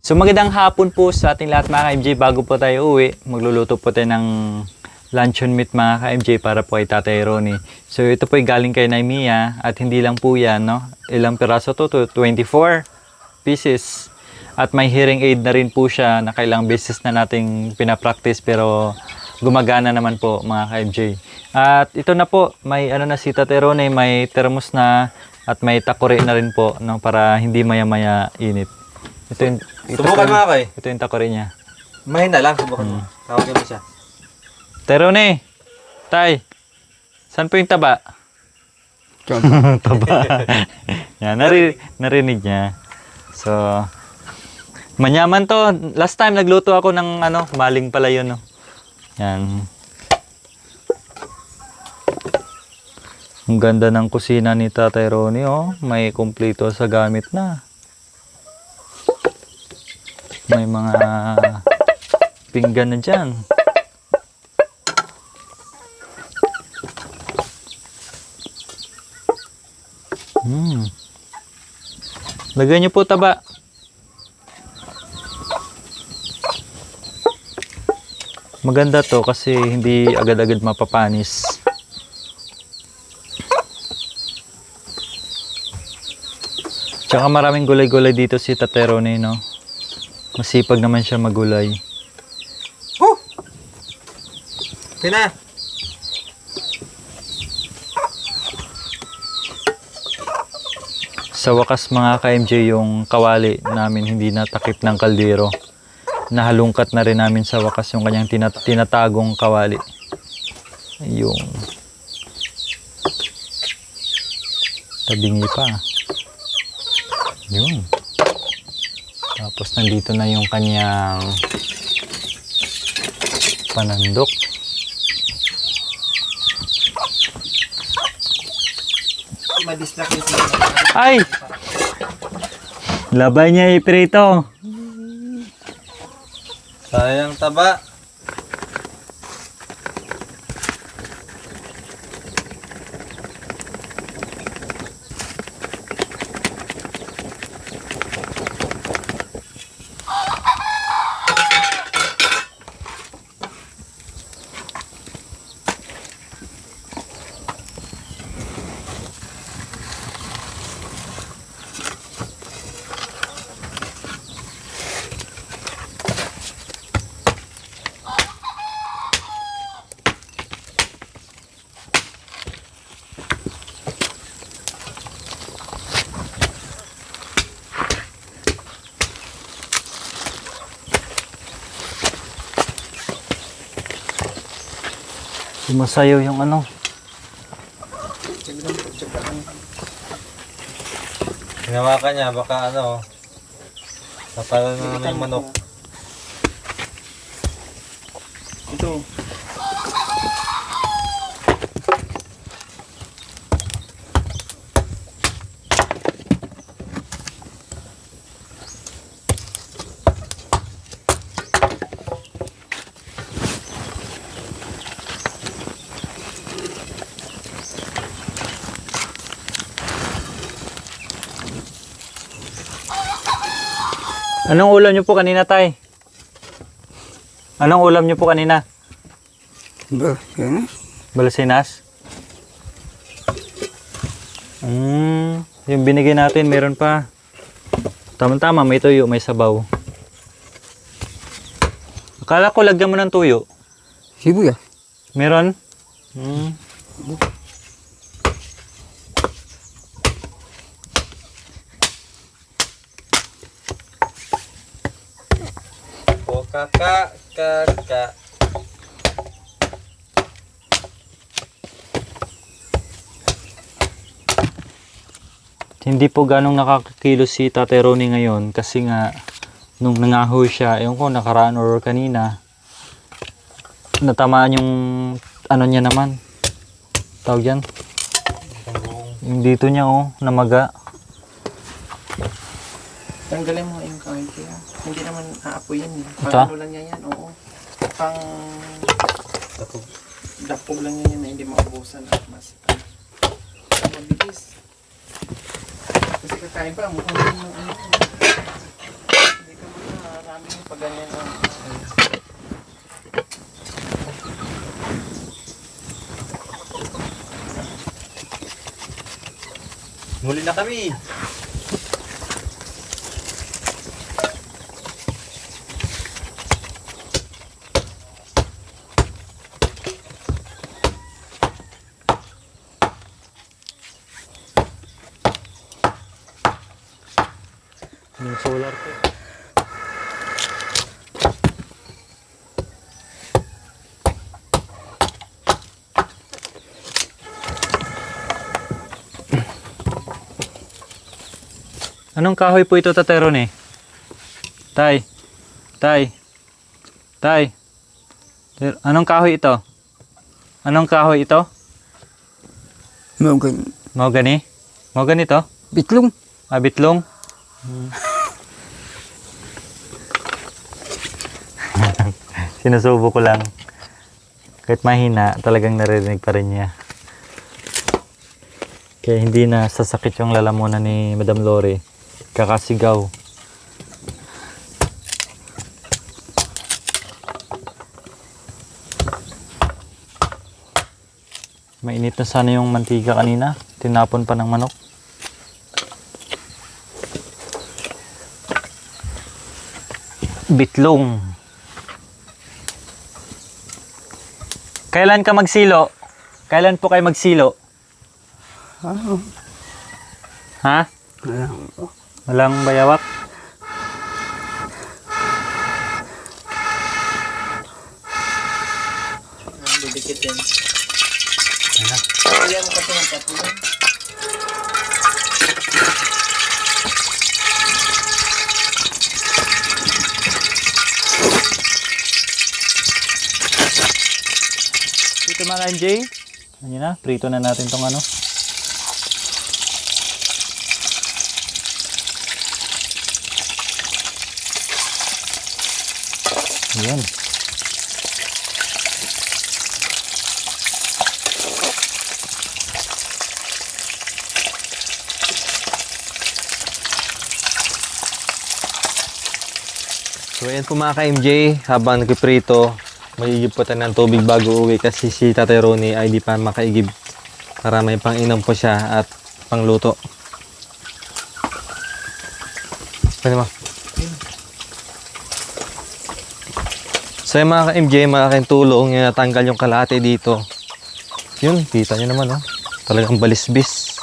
So magandang hapon po sa ating lahat mga ka-MJ. Bago po tayo uwi, magluluto po tayo ng luncheon meat mga ka-MJ para po kay Tatay Ronnie. So ito po ay galing kay Naimia at hindi lang po yan, no? Ilang piraso to? 24 pieces. At may hearing aid na rin po siya na kailang beses na nating pinapractice pero gumagana naman po mga ka-MJ. At ito na po, may ano na si Tatay Ronnie, may thermos na at may takore na rin po, no? Para hindi maya-maya init. Subukan mo kay. Ito yung takore niya. Mahina lang, subukan mo. Tawagin mo siya. Terone, Tay, saan po yung taba? Taba. Yan, narinig niya. So, manyaman to. Last time nagluto ako ng ano, maling pala yun. No? Yan. Ang ganda ng kusina ni Tatay Ronnie, oh. May kumpleto sa gamit na. May mga pinggan na dyan. Lagyan niyo po taba. Maganda to kasi hindi agad-agad mapapanis. Tsaka maraming gulay-gulay dito si Tatay Ronnie, no? Masipag naman siya magulay. Tina! Sa wakas mga ka-MJ, yung kawali namin hindi natakip ng kaldero. Nahalungkat na rin namin sa wakas yung kanyang tinatagong kawali. Yung tabingi pa. Yun. Tapos nandito na yung kanyang panandok. Ma-distract yung Ay! Labay niya iprito. sayang taba. Sumasayaw yung ano. Hinawakan niya, baka ano, natalo na naman yung manok. Ito. Anong ulam niyo po kanina, Tay? Anong ulam niyo po kanina? Balasinas? Yung binigay natin, meron pa. Tama-tama, may tuyo, may sabaw. Akala ko lagyan mo ng tuyo. Sibuyas. Meron? O kaka. Hindi po ganong nakakakilos si Tatay Ronnie ngayon kasi nga nung nangahoy siya, ewan ko nakaraan or kanina, natamaan yung ano niya naman. Tawag yan? Yung dito niya namaga. Tanggalin mo yung kahit kaya. Hindi naman aapoy yan. Ito? Paano lang yan, oo. Pang dapog lang yan na hindi maubusan at mas mabilis. Kasi kakain pa, mukhang hindi ka Marami yung pag ganyan. Muli na kami. Yung solar po. Anong kahoy po ito, Tatay Ronnie? Tay. Anong kahoy ito? Anong kahoy ito? Mogan. Mahogany? Mahogany to? Bitlong. Ah, bitlong? Sinusubo ko lang. Kahit mahina, talagang naririnig pa rin niya. Kaya hindi na sasakit yung lalamunan ni Madam Lori. Kakasigaw. Mainit na sana yung mantika kanina. Tinapon pa ng manok. Bitlong. Kailan ka magsilo? Kailan po kayo magsilo? Ha? Walang bayawak? Didikit din. Ano? Kaya mo kasi ng tatlo. Dito mga NJ. Ano na? Prito na natin tong ano. Ayan. So ayan po mga ka-MJ, habang nagpiprito, magigib po tayo ng tubig bago uwi kasi si Tatay Ronnie ay di pa makaigib para may pang-inom po siya at pangluto. Pwede mo. So yung mga ka-MJ, malaking tulong yung natanggal yung kalahati dito. Yun, kita nyo naman, oh. Talagang balisbis.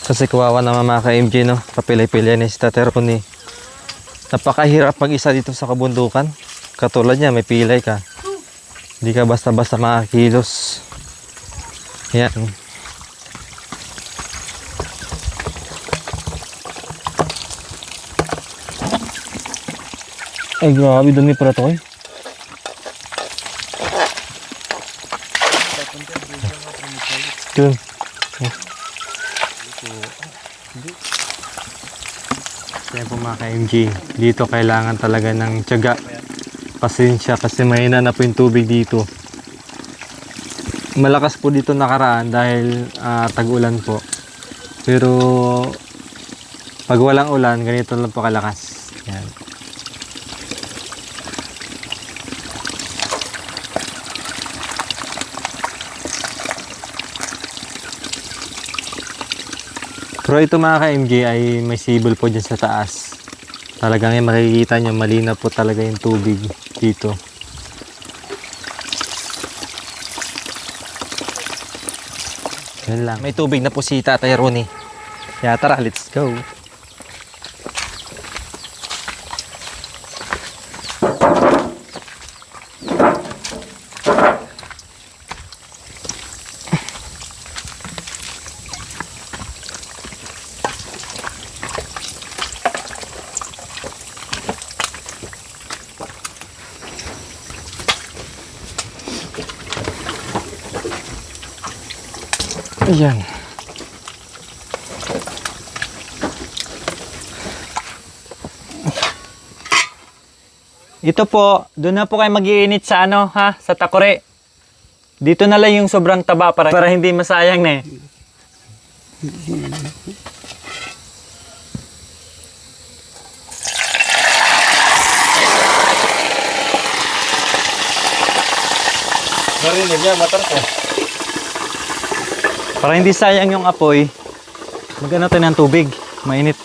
Kasi kawawa naman mga ka-MJ, no? Kapilay-pilay na si Tatay Ronnie. Napakahirap mag-isa dito sa kabundukan. Katulad niya, may pilay ka. Hindi ka basta-basta makakilos. Yan. Ay, grabe, dumi pala to, eh. Dun. Kaya po mga ka-MJ, dito kailangan talaga ng tiyaga, pasensya kasi mahina na po yung tubig dito. Malakas po dito nakaraan dahil tag-ulan po. Pero pag walang ulan, ganito lang po kalakas. Yan. Pero ito mga ka-MJ ay may sibol po dyan sa taas. Talagang yung makikita nyo, malinaw po talaga yung tubig dito. Yan lang. May tubig na po si Tatay Ronnie. Kaya tara, let's go. Ayan. Ito po, doon na po kayo mag-iinit sa ano ha, sa takore. Dito na lang yung sobrang taba para hindi masayang na eh. Narinig niya, matar ko. Para hindi sayang yung apoy, magano tayo ng tubig. Mainit.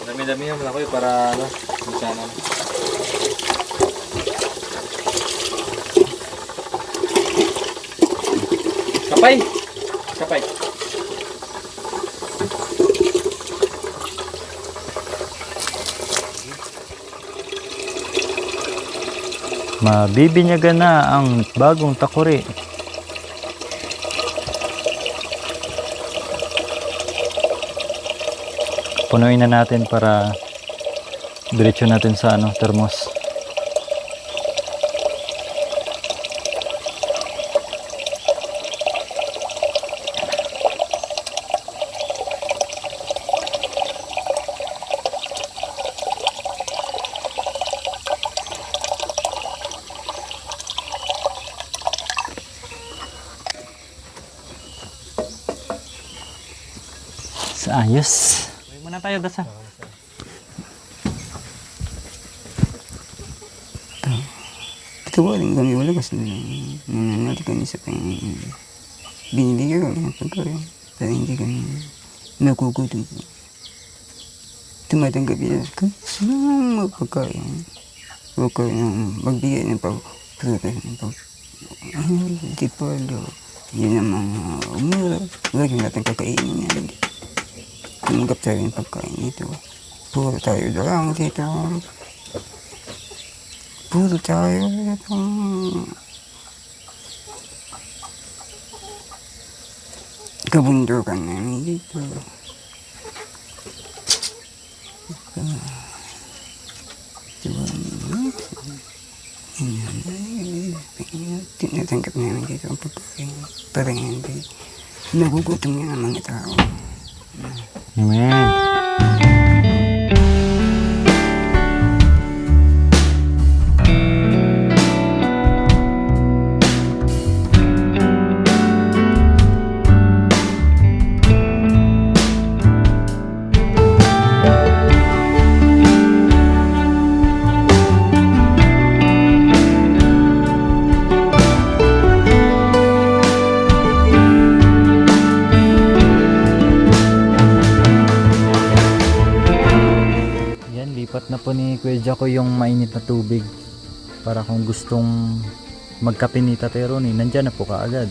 Dami-dami yan ko para ano, sana. Kapay! Kapay! Mabibinyagan na ang bagong takuri. Punuin na natin para diretso natin sa thermos. Sa ayos. Uwi muna tayo, Dasa. Ito ba rin kami wala kasi nananati kami sa binibigyan kami ng pagkain para hindi kami nakukutom. Tumatanggap yan ka sa magpagkain. Huwag ka magbigay ng pagpapagkain ng hindi pa daw. Yun ang mga umura. Huwag natin kakainin yan. Tumanggap tayo ng pagkain dito. Puro tayo lang dito. Puro tayo dito. Kabundukan namin dito. Tinatanggap namin dito ang pagkain. Para hindi nagugutom nga ang mga tao. Amen. Yan, lipat na po ni Kuya Jaco yung mainit na tubig para kung gustong magkape ni Tatay Ronnie, nandyan na po kaagad.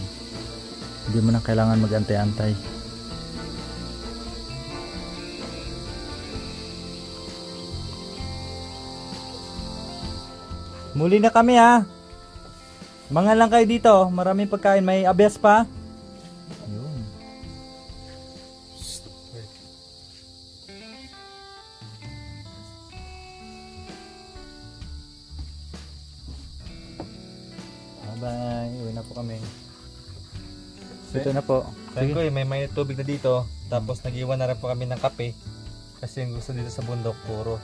Hindi mo na kailangan mag-antay-antay. Muli na kami ha. Mga lang kayo dito, maraming pagkain, may abyas pa. Ayun. Bye-bye, uwi na po kami. Ito na po. Sabi ko may mainit tubig na dito. Tapos nag-iwan na rin po kami ng kape. Kasi yung gusto dito sa bundok puro.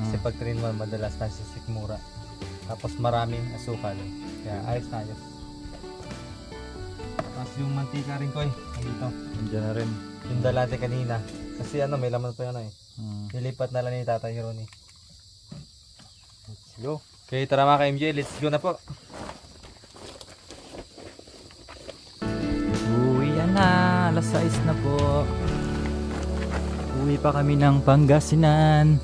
Kasi pag 3-in-1 madalas nasa sikmura. Tapos maraming asukal. Kaya ayos na ayos. Tapos yung mantika rin ko dito. Nandiyan na rin. Yung dalate kanina. Kasi may laman pa yun Nilipat na lang ni Tatay Ronnie. Let's go. Okay, tara mga ka-MJ. Let's go na po. Uwi na, alas 6 na po. Uwi pa kami ng Pangasinan.